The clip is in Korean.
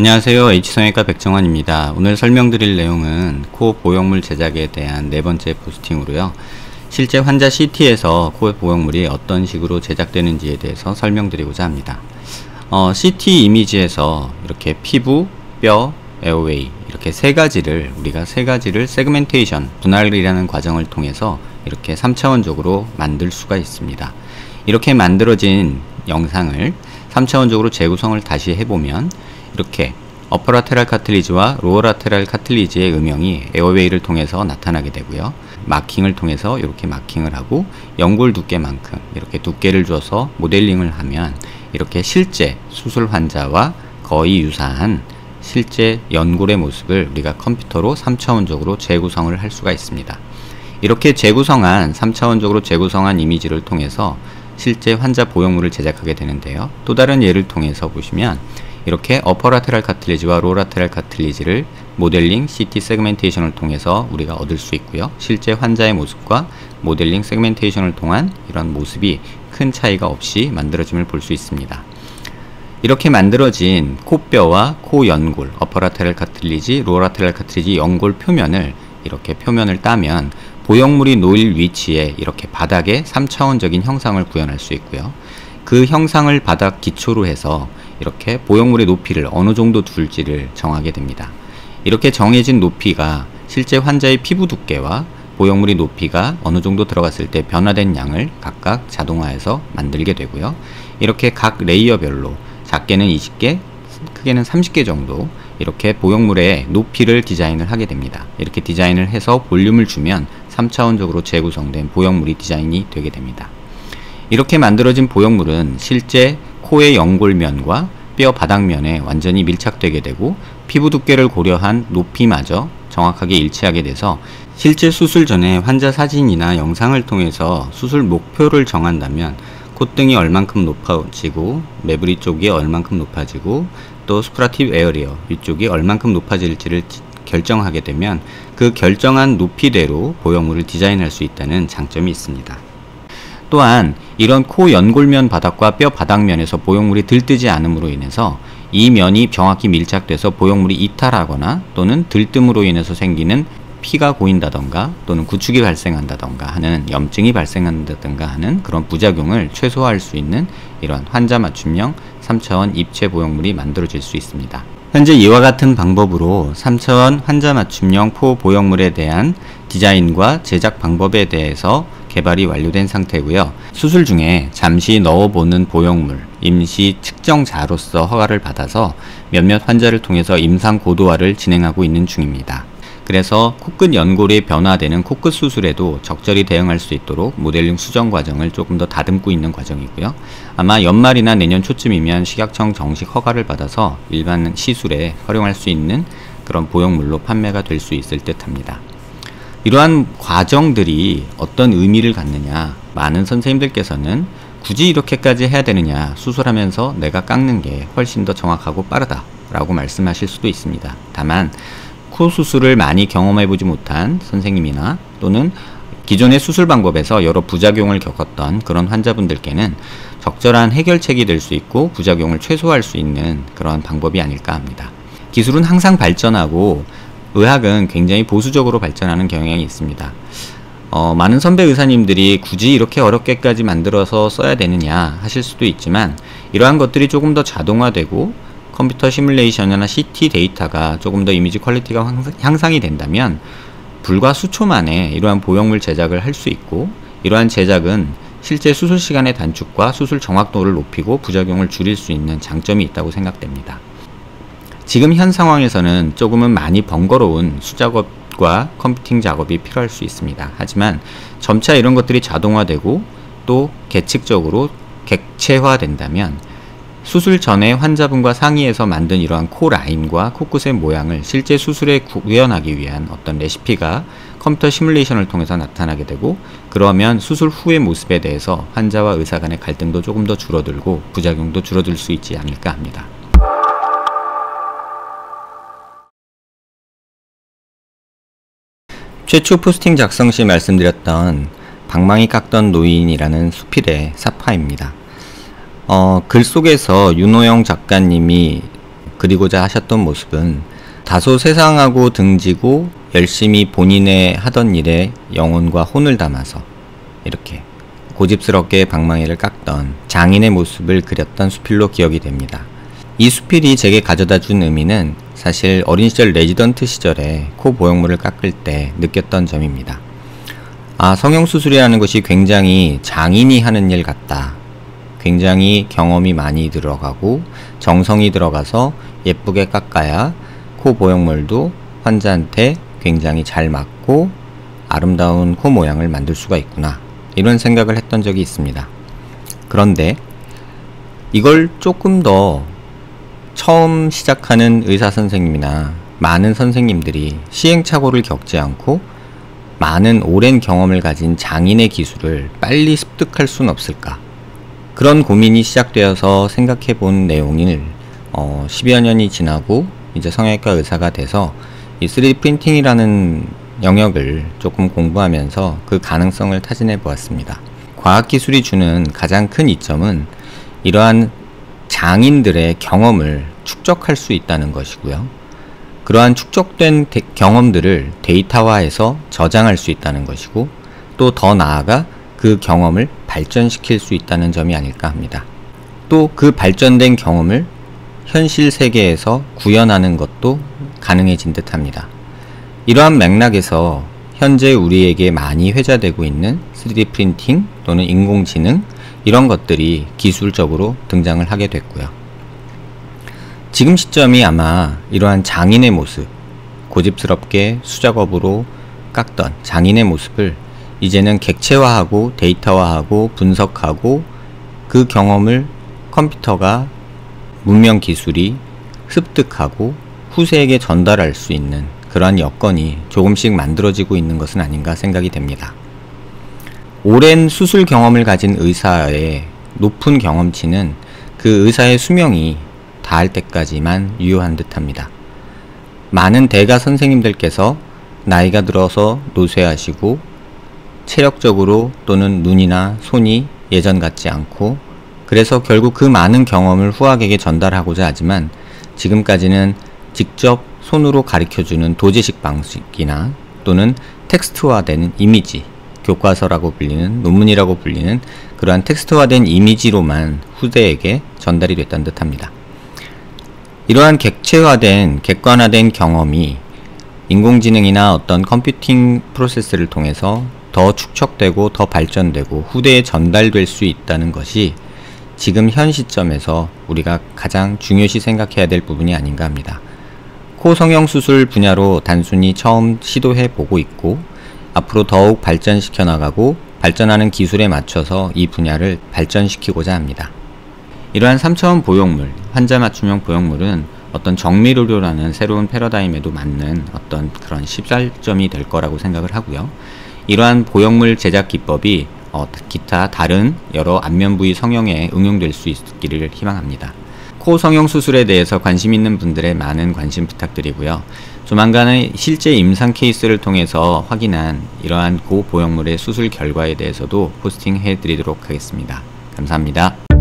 안녕하세요. H성형외과 백정환입니다. 오늘 설명드릴 내용은 코 보형물 제작에 대한 네 번째 포스팅으로요. 실제 환자 CT에서 코 보형물이 어떤 식으로 제작되는지에 대해서 설명드리고자 합니다. CT 이미지에서 이렇게 피부, 뼈, 에어웨이 이렇게 우리가 세 가지를 세그멘테이션, 분할이라는 과정을 통해서 이렇게 3차원적으로 만들 수가 있습니다. 이렇게 만들어진 영상을 3차원적으로 재구성을 다시 해보면 이렇게 어퍼라테랄 카틀리지와 로어라테랄 카틀리지의 음영이 에어웨이를 통해서 나타나게 되고요. 마킹을 통해서 이렇게 마킹을 하고 연골 두께만큼 이렇게 두께를 줘서 모델링을 하면 이렇게 실제 수술 환자와 거의 유사한 실제 연골의 모습을 우리가 컴퓨터로 3차원적으로 재구성을 할 수가 있습니다. 이렇게 3차원적으로 재구성한 이미지를 통해서 실제 환자 보형물을 제작하게 되는데요. 또 다른 예를 통해서 보시면 이렇게 어퍼라테랄 카틀리지와 로어라테랄 카틀리지를 모델링 CT 세그멘테이션을 통해서 우리가 얻을 수 있고요. 실제 환자의 모습과 모델링 세그멘테이션을 통한 이런 모습이 큰 차이가 없이 만들어짐을 볼 수 있습니다. 이렇게 만들어진 코뼈와 코 연골, 어퍼라테랄 카틀리지, 로어라테랄 카틀리지 연골 표면을 이렇게 표면을 따면 보형물이 놓일 위치에 이렇게 바닥에 3차원적인 형상을 구현할 수 있고요. 그 형상을 바닥 기초로 해서 이렇게 보형물의 높이를 어느 정도 둘지를 정하게 됩니다. 이렇게 정해진 높이가 실제 환자의 피부 두께와 보형물의 높이가 어느 정도 들어갔을 때 변화된 양을 각각 자동화해서 만들게 되고요. 이렇게 각 레이어별로 작게는 20개, 크게는 30개 정도 이렇게 보형물의 높이를 디자인을 하게 됩니다. 이렇게 디자인을 해서 볼륨을 주면 3차원적으로 재구성된 보형물이 디자인이 되게 됩니다. 이렇게 만들어진 보형물은 실제 코의 연골면과 뼈 바닥면에 완전히 밀착되게 되고 피부 두께를 고려한 높이마저 정확하게 일치하게 돼서 실제 수술 전에 환자 사진이나 영상을 통해서 수술 목표를 정한다면 콧등이 얼만큼 높아지고 매부리 쪽이 얼만큼 높아지고 또 수프라티브 에어리어 위쪽이 얼만큼 높아질지를 결정하게 되면 그 결정한 높이대로 보형물을 디자인할 수 있다는 장점이 있습니다. 또한 이런 코 연골면 바닥과 뼈 바닥면에서 보형물이 들뜨지 않음으로 인해서 이 면이 정확히 밀착돼서 보형물이 이탈하거나 또는 들뜸으로 인해서 생기는 피가 고인다던가 또는 구축이 발생한다던가 하는 염증이 발생한다던가 하는 그런 부작용을 최소화할 수 있는 이런 환자 맞춤형 3차원 입체 보형물이 만들어질 수 있습니다. 현재 이와 같은 방법으로 3차원 환자 맞춤형 포 보형물에 대한 디자인과 제작 방법에 대해서 개발이 완료된 상태고요. 수술 중에 잠시 넣어보는 보형물, 임시 측정자로서 허가를 받아서 몇몇 환자를 통해서 임상 고도화를 진행하고 있는 중입니다. 그래서 코끝 연골이 변화되는 코끝 수술에도 적절히 대응할 수 있도록 모델링 수정 과정을 조금 더 다듬고 있는 과정이고요. 아마 연말이나 내년 초쯤이면 식약청 정식 허가를 받아서 일반 시술에 활용할 수 있는 그런 보형물로 판매가 될 수 있을 듯 합니다. 이러한 과정들이 어떤 의미를 갖느냐, 많은 선생님들께서는 굳이 이렇게까지 해야 되느냐, 수술하면서 내가 깎는 게 훨씬 더 정확하고 빠르다 라고 말씀하실 수도 있습니다. 다만 코 수술을 많이 경험해보지 못한 선생님이나 또는 기존의 수술 방법에서 여러 부작용을 겪었던 그런 환자분들께는 적절한 해결책이 될 수 있고 부작용을 최소화할 수 있는 그런 방법이 아닐까 합니다. 기술은 항상 발전하고 의학은 굉장히 보수적으로 발전하는 경향이 있습니다. 많은 선배 의사님들이 굳이 이렇게 어렵게까지 만들어서 써야 되느냐 하실 수도 있지만 이러한 것들이 조금 더 자동화되고 컴퓨터 시뮬레이션이나 CT 데이터가 조금 더 이미지 퀄리티가 향상이 된다면 불과 수초 만에 이러한 보형물 제작을 할 수 있고 이러한 제작은 실제 수술 시간의 단축과 수술 정확도를 높이고 부작용을 줄일 수 있는 장점이 있다고 생각됩니다. 지금 현 상황에서는 조금은 많이 번거로운 수작업과 컴퓨팅 작업이 필요할 수 있습니다. 하지만 점차 이런 것들이 자동화되고 또 계측적으로 객체화된다면 수술 전에 환자분과 상의해서 만든 이러한 코 라인과 코끝의 모양을 실제 수술에 구현하기 위한 어떤 레시피가 컴퓨터 시뮬레이션을 통해서 나타나게 되고 그러면 수술 후의 모습에 대해서 환자와 의사 간의 갈등도 조금 더 줄어들고 부작용도 줄어들 수 있지 않을까 합니다. 최초 포스팅 작성 시 말씀드렸던 방망이 깎던 노인이라는 수필의 사파입니다. 글 속에서 윤호영 작가님이 그리고자 하셨던 모습은 다소 세상하고 등지고 열심히 본인의 하던 일에 영혼과 혼을 담아서 이렇게 고집스럽게 방망이를 깎던 장인의 모습을 그렸던 수필로 기억이 됩니다. 이 수필이 제게 가져다 준 의미는 사실 어린 시절 레지던트 시절에 코 보형물을 깎을 때 느꼈던 점입니다. 아, 성형수술이라는 것이 굉장히 장인이 하는 일 같다. 굉장히 경험이 많이 들어가고 정성이 들어가서 예쁘게 깎아야 코 보형물도 환자한테 굉장히 잘 맞고 아름다운 코 모양을 만들 수가 있구나, 이런 생각을 했던 적이 있습니다. 그런데 이걸 조금 더 처음 시작하는 의사 선생님이나 많은 선생님들이 시행착오를 겪지 않고 많은 오랜 경험을 가진 장인의 기술을 빨리 습득할 수는 없을까, 그런 고민이 시작되어서 생각해 본 내용을 10여 년이 지나고 이제 성형외과 의사가 돼서 이 3D 프린팅이라는 영역을 조금 공부하면서 그 가능성을 타진해 보았습니다. 과학기술이 주는 가장 큰 이점은 이러한 장인들의 경험을 축적할 수 있다는 것이고요. 그러한 축적된 경험들을 데이터화해서 저장할 수 있다는 것이고, 또 더 나아가 그 경험을 발전시킬 수 있다는 점이 아닐까 합니다. 또 그 발전된 경험을 현실 세계에서 구현하는 것도 가능해진 듯 합니다. 이러한 맥락에서 현재 우리에게 많이 회자되고 있는 3D 프린팅 또는 인공지능, 이런 것들이 기술적으로 등장을 하게 됐고요. 지금 시점이 아마 이러한 장인의 모습, 고집스럽게 수작업으로 깎던 장인의 모습을 이제는 객체화하고 데이터화하고 분석하고 그 경험을 컴퓨터가 문명 기술이 습득하고 후세에게 전달할 수 있는 그러한 여건이 조금씩 만들어지고 있는 것은 아닌가 생각이 됩니다. 오랜 수술 경험을 가진 의사의 높은 경험치는 그 의사의 수명이 다할 때까지만 유효한 듯합니다. 많은 대가 선생님들께서 나이가 들어서 노쇠하시고 체력적으로 또는 눈이나 손이 예전 같지 않고, 그래서 결국 그 많은 경험을 후학에게 전달하고자 하지만 지금까지는 직접 손으로 가르쳐주는 도제식 방식이나 또는 텍스트화된 이미지, 교과서라고 불리는, 논문이라고 불리는 그러한 텍스트화된 이미지로만 후대에게 전달이 됐던 듯합니다. 이러한 객체화된, 객관화된 경험이 인공지능이나 어떤 컴퓨팅 프로세스를 통해서 더 축적되고 더 발전되고 후대에 전달될 수 있다는 것이 지금 현 시점에서 우리가 가장 중요시 생각해야 될 부분이 아닌가 합니다. 코 성형수술 분야로 단순히 처음 시도해 보고 있고, 앞으로 더욱 발전시켜 나가고 발전하는 기술에 맞춰서 이 분야를 발전시키고자 합니다. 이러한 3차원 보형물, 환자 맞춤형 보형물은 어떤 정밀의료라는 새로운 패러다임에도 맞는 어떤 그런 시발점이 될 거라고 생각을 하고요. 이러한 보형물 제작 기법이 기타 다른 여러 안면 부위 성형에 응용될 수 있기를 희망합니다. 코 성형 수술에 대해서 관심 있는 분들의 많은 관심 부탁드리고요. 조만간에 실제 임상 케이스를 통해서 확인한 이러한 고보형물의 수술 결과에 대해서도 포스팅 해드리도록 하겠습니다. 감사합니다.